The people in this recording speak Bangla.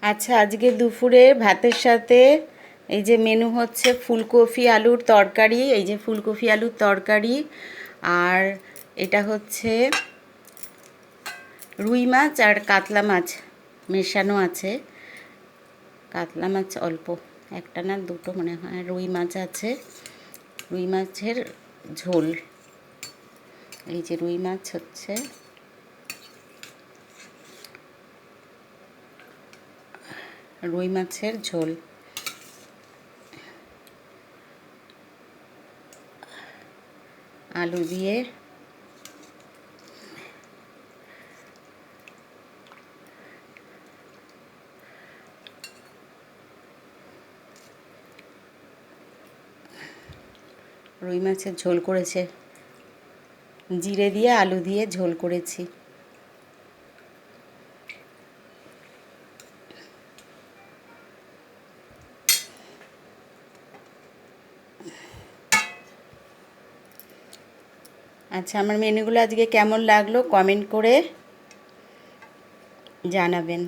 আচ্ছা, আজকে দুপুরে ভাতের সাথে এই যে মেনু হচ্ছে ফুলকপি আলুর তরকারি, এই যে ফুলকপি আলুর তরকারি। আর এটা হচ্ছে রুই মাছ আর কাতলা মাছ মেশানো আছে। কাতলা মাছ অল্প, একটা না দুটো মনে হয়, রুই মাছ আছে। রুই মাছের ঝোল, এই যে রুই মাছ হচ্ছে, রুই মাছের ঝোল। আলু দিয়ে রুই মাছের ঝোল করেছে, জিরে দিয়ে আলু দিয়ে ঝোল করেছি। আচ্ছা, আমার মেনুগুলো আজকে কেমন লাগলো কমেন্ট করে জানাবেন।